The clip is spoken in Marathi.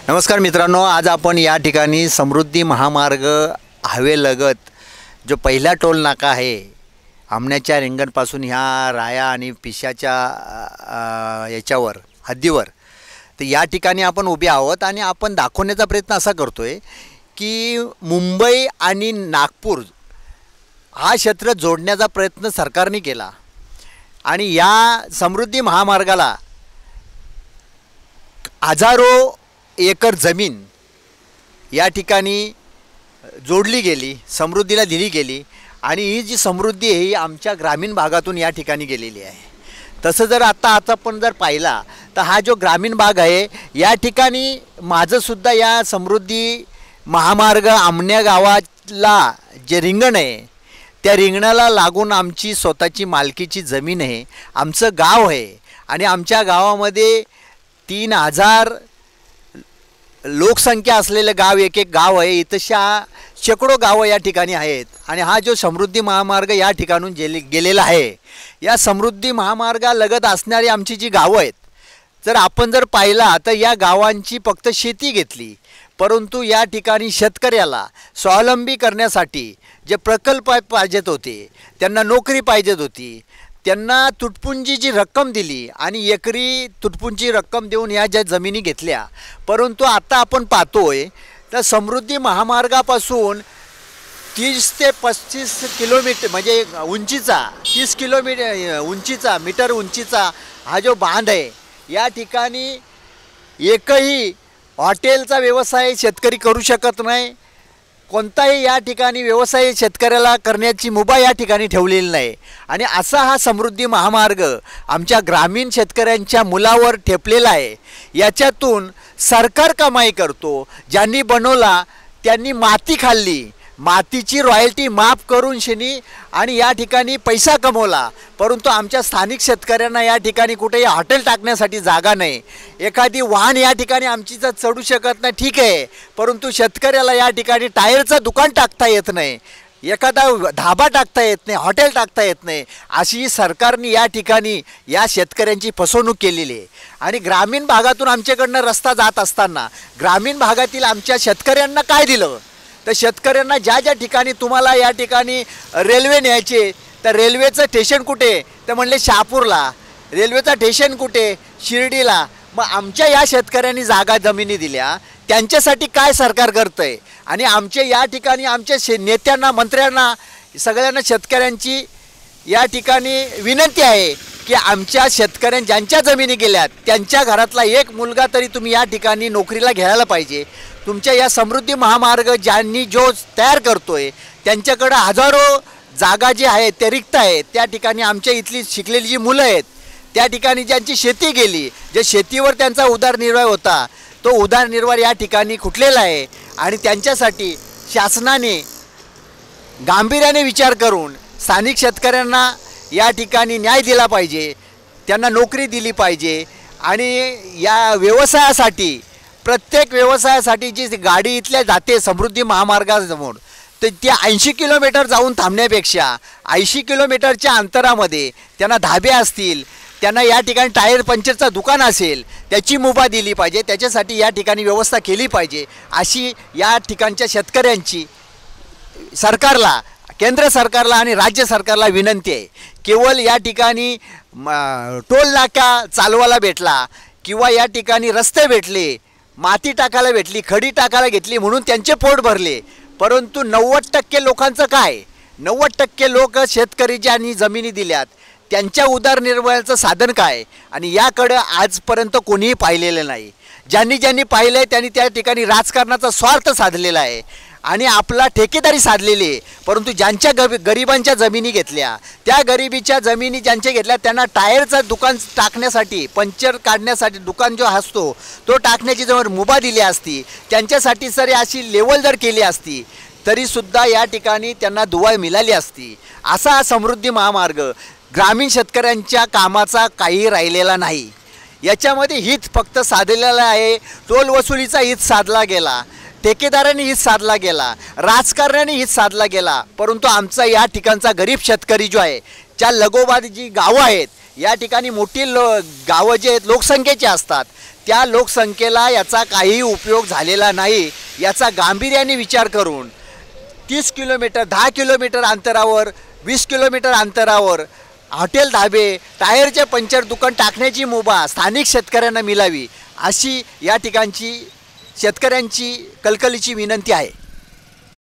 नमस्कार मित्रांनो, आज आपण या ठिकाणी समृद्धी महामार्ग हवेलगत जो पहिला टोल नाका आहे आमण्याच्या रिंगणपासून ह्या राया आणि पिशाच्या याच्यावर हद्दीवर, तर या ठिकाणी आपण उभे आहोत आणि आपण दाखवण्याचा प्रयत्न असा करतोय की मुंबई आणि नागपूर हा क्षेत्र जोडण्याचा प्रयत्न सरकारने केला आणि या समृद्धी महामार्गाला हजारो एकर जमीन या ठिकाणी जोडली गेली, समृद्धीला दिली गेली आणि ही जी समृद्धी आहे ही आमच्या ग्रामीण भागातून या ठिकाणी गेलेली आहे। तसं जर आता पण जर पाहिला तर हा जो ग्रामीण भाग आहे या ठिकाणी माझंसुद्धा या समृद्धी महामार्ग आमण्या गावाला जे रिंगण आहे त्या रिंगणाला लागून आमची स्वतःची मालकीची जमीन आहे, आमचं गाव आहे आणि आमच्या गावामध्ये 3000 लोकसंख्या असलेलं गाव एक गाव आहे। इतशा शेकडो गावं या ठिकाणी आहेत आणि हा जो समृद्धी महामार्ग या ठिकाणून गेलेला आहे, या समृद्धी महामार्गालगत असणारी आमची जी गावं आहेत, जर आपण जर पाहिला तर या गावांची फक्त शेती घेतली, परंतु या ठिकाणी शेतकऱ्याला स्वावलंबी करण्यासाठी जे प्रकल्प पाहिजेत होते, त्यांना नोकरी पाहिजेत होती, त्यांना तुटपुंजी जी रक्कम दिली आणि एकरी तुटपुंजी रक्कम देऊन या ज्या जमिनी घेतल्या, परंतु आता आपण पाहतोय तर समृद्धी महामार्गापासून 30 ते 35 किलोमीटर म्हणजे उंचीचा 30 किलोमीटर उंचीचा मीटर उंचीचा हा जो बांध आहे, या ठिकाणी एकही हॉटेलचा व्यवसाय शेतकरी करू शकत नाही, कोणताही या ठिकाणी व्यवसाय शेतकऱ्याला करण्याची मुभा या ठिकाणी ठेवलेली नाही आणि असा हा समृद्धी महामार्ग आमच्या ग्रामीण शेतकऱ्यांच्या मुलावर ठेपलेला आहे। याच्यातून सरकार कमाई करतो, ज्यांनी बनवला त्यांनी माती खाल्ली, मातीची रॉयल्टी माफ करून शेनी आणि या ठिकाणी पैसा कमवला, परंतु आमच्या स्थानिक शेतकऱ्यांना या ठिकाणी कुठेही हॉटेल टाकण्यासाठी जागा नाही, एखादी वाहन या ठिकाणी आमची तर चढू शकत नाही, ठीक आहे, परंतु शेतकऱ्याला या ठिकाणी टायरचं दुकान टाकता येत नाही, एखादा धाबा टाकता येत नाही, हॉटेल टाकता येत नाही, अशी सरकारने या ठिकाणी या शेतकऱ्यांची फसवणूक केलेली आहे। आणि ग्रामीण भागातून आमच्याकडनं रस्ता जात असताना ग्रामीण भागातील आमच्या शेतकऱ्यांना काय दिलं तर शेतकऱ्यांना ज्या ज्या ठिकाणी तुम्हाला या ठिकाणी रेल्वे न्यायचे तर रेल्वेचं स्टेशन कुठे तर म्हणले शहापूरला, रेल्वेचं स्टेशन कुठे शिर्डीला, मग आमच्या या शेतकऱ्यांनी जागा जमिनी दिल्या, त्यांच्यासाठी काय सरकार करतं आहे आणि आमचे या ठिकाणी आमच्या नेत्यांना मंत्र्यांना सगळ्यांना शेतकऱ्यांची या ठिकाणी विनंती आहे की आमच्या ज्यांच्या जमिनी गेल्यात त्यांच्या घरातला एक मुलगा तरी तुम्ही या ठिकाणी नोकरीला घ्यायला पाहिजे। तुमच्या या समृद्धी महामार्ग ज्यांनी जो तयार करतोय त्यांच्याकडे हजारो जागा जी आहेत त्या रिक्त आहेत, त्या ठिकाणी आमच्या इथली शिकलेली जी मुलं आहेत त्या ठिकाणी ज्यांची शेती गेली, जे शेतीवर त्यांचा उदरनिर्वाह होता तो उदरनिर्वाह या ठिकाणी खुटलेला आहे आणि त्यांच्यासाठी शासनाने गांभीर्याने विचार करून स्थानिक शेतकऱ्यांना या ठिकाणी न्याय दिला पाहिजे, त्यांना नोकरी दिली पाहिजे आणि या व्यवसायासाठी प्रत्येक व्यवसायासाठी जी गाडी इथल्या जाते समृद्धी महामार्गासमोर तर त्या 80 किलोमीटर जाऊन थांबण्यापेक्षा 80 किलोमीटरच्या अंतरामध्ये त्यांना धाबे असतील, त्यांना या ठिकाणी टायर पंक्चरचं दुकान असेल त्याची मुभा दिली पाहिजे, त्याच्यासाठी या ठिकाणी व्यवस्था केली पाहिजे, अशी या ठिकाणच्या शेतकऱ्यांची सरकारला, केंद्र सरकारला आणि राज्य सरकारला विनंती आहे। केवळ या ठिकाणी टोल नाका चालवायला भेटला किंवा या ठिकाणी रस्ते भेटले, माती टाकायला भेटली, खडी टाकायला घेतली म्हणून त्यांचे पोट भरले, परंतु 90% लोकांचं काय, 90% लोक शेतकरी ज्यांनी जमिनी दिल्यात त्यांच्या उदरनिर्वाहाचं साधन काय आणि याकडं आजपर्यंत कोणीही पाहिलेलं नाही। ज्यांनी पाहिलं आहे त्यांनी त्या ठिकाणी राजकारणाचा स्वार्थ साधलेला आहे आणि आपला ठेकेदारी साधलेली आहे, परंतु ज्यांच्या गरिबांच्या जमिनी घेतल्या त्या गरिबीच्या जमिनी ज्यांच्या घेतल्या त्यांना टायरचं दुकान टाकण्यासाठी, पंक्चर काढण्यासाठी दुकान जो असतो तो टाकण्याची जर मुभा दिली असती, त्यांच्यासाठी जर अशी लेवल जर केली असती तरीसुद्धा या ठिकाणी त्यांना दुवा मिळाली असती। असा हा समृद्धी महामार्ग ग्रामीण शेतकऱ्यांच्या कामाचा काही राहिलेला नाही, याच्यामध्ये हित फक्त साधलेला आहे, टोल वसुलीचा हित साधला गेला, ठेकेदारांनी हित साधला गेला, राजकारण्याने हित साधला गेला, परंतु आमचा या ठिकाणचा गरीब शेतकरी जो आहे, ज्या लगोबाद जी गावं आहेत या ठिकाणी मोठी गावं जे आहेत लोकसंख्येची असतात, त्या लोकसंख्येला याचा काही उपयोग झालेला नाही. याचा गांभीर्याने विचार करून 30 किलोमीटर 10 किलोमीटर अंतरावर 20 किलोमीटर अंतरावर हॉटेल धाबे टायरचे पंक्चर दुकान टाकण्याची मुभा स्थानिक शेतकऱ्यांना मिळावी, अशी या ठिकाणची शेतकऱ्यांची कळकळीची विनंती आहे.